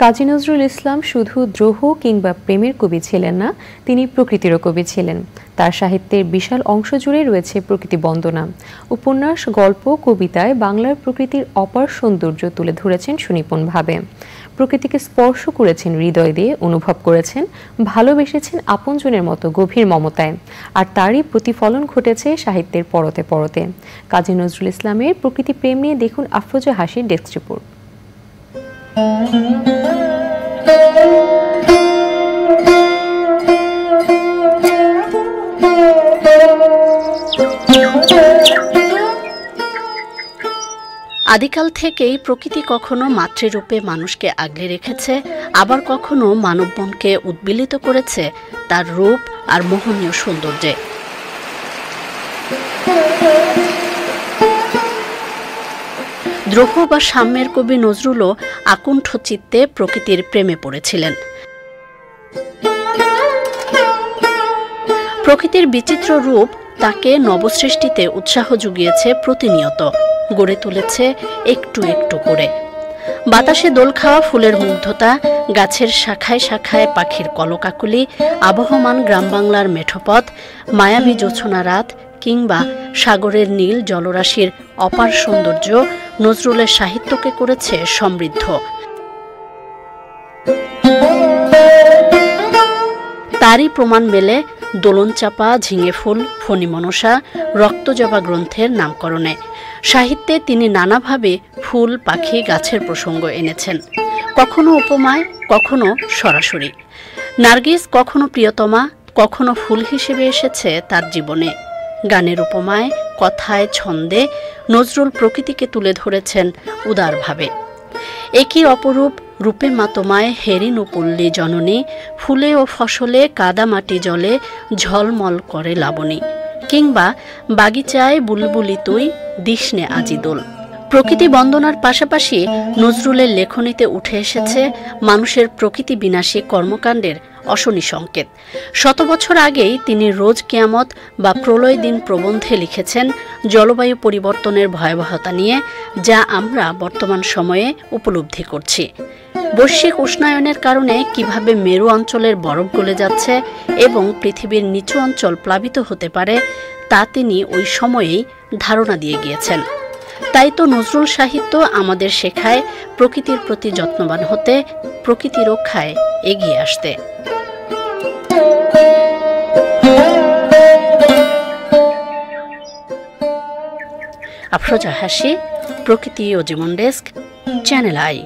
কাজী নজরুল ইসলাম শুধু দ্রোহ কিংবা প্রেমের কবি ছিলেন না, তিনি প্রকৃতিরও কবি ছিলেন। তার সাহিত্যের বিশাল অংশ জুড়ে রয়েছে প্রকৃতি বন্দনা। উপন্যাস, গল্প, কবিতায় বাংলার প্রকৃতির অপার সৌন্দর্য তুলে ধরেছেন সুনিপুণভাবে। প্রকৃতিকে স্পর্শ করেছেন হৃদয় দিয়ে, অনুভব করেছেন, ভালোবেসেছেন আপনজনের মতো গভীর মমতায়। আর তারই প্রতিফলন ঘটেছে সাহিত্যের পরতে পরতে। কাজী নজরুল ইসলামের প্রকৃতি প্রেম নিয়ে দেখুন আফরোজা হাসির ডেস্ক রিপোর্ট। আদিকাল থেকেই প্রকৃতি কখনো মাতৃরূপে মানুষকে আগলে রেখেছে, আবার কখনো মানব মনকে উদ্বেলিত করেছে তার রূপ আর মোহনীয় সৌন্দর্যে। দ্রোহ বা সাম্যের কবি নজরুলও আকুণ্ঠ চিত্তে প্রকৃতির প্রেমে পড়েছিলেন। প্রকৃতির বিচিত্র রূপ তাকে নবসৃষ্টিতে উৎসাহ জুগিয়েছে, প্রতিনিয়ত গড়ে তুলেছে একটু একটু করে। বাতাসে দোল খাওয়া ফুলের মুগ্ধতা, গাছের শাখায় শাখায় পাখির কলকাকলি, আবহমান গ্রাম বাংলার মেঠোপথ, মায়াবী জোছনা রাত কিংবা সাগরের নীল জলরাশির অপার সৌন্দর্য নজরুলের সাহিত্যকে করেছে সমৃদ্ধ। তারই প্রমাণ মেলে দোলনচাপা, ঝিঙে ফুল, ফণী মনসা, রক্তজবা গ্রন্থের নামকরণে। সাহিত্যে তিনি নানাভাবে ফুল, পাখি, গাছের প্রসঙ্গ এনেছেন, কখনো উপমায়, কখনো সরাসরি। নার্গিস কখনো প্রিয়তমা, কখনো ফুল হিসেবে এসেছে তার জীবনে। গানের উপমায়, কথায়, ছন্দে নজরুল প্রকৃতিকে তুলে ধরেছেন উদারভাবে। একই অপরূপ রূপে মা তোমায় হেরিন ও পল্লী জননী, ফুলে ও ফসলে কাদা মাটি জলে ঝলমল করে লাবণী, কিংবা বাগিচায় বুলবুলি তুই দিসনে আজি দোল। প্রকৃতি বন্দনার পাশাপাশি নজরুলের লেখনীতে উঠে এসেছে মানুষের প্রকৃতি বিনাশী কর্মকাণ্ডের অশনি সংকেত। শত বছর আগেই তিনি রোজ কিয়ামত বা প্রলয় দিন প্রবন্ধে লিখেছেন জলবায়ু পরিবর্তনের ভয়াবহতা নিয়ে, যা আমরা বর্তমান সময়ে উপলব্ধি করছি। বৈশ্বিক উষ্ণায়নের কারণে কিভাবে মেরু অঞ্চলের বরফ গলে যাচ্ছে এবং পৃথিবীর নিচু অঞ্চল প্লাবিত হতে পারে, তা তিনি ওই সময়েই ধারণা দিয়ে গিয়েছেন। তাই তো নজরুল সাহিত্য আমাদের শেখায় প্রকৃতির প্রতি যত্নবান হতে, প্রকৃতি রক্ষায় এগিয়ে আসতে। আফরোজা হাসি, প্রকৃতি ও জীবন ডেস্ক, চ্যানেল আই।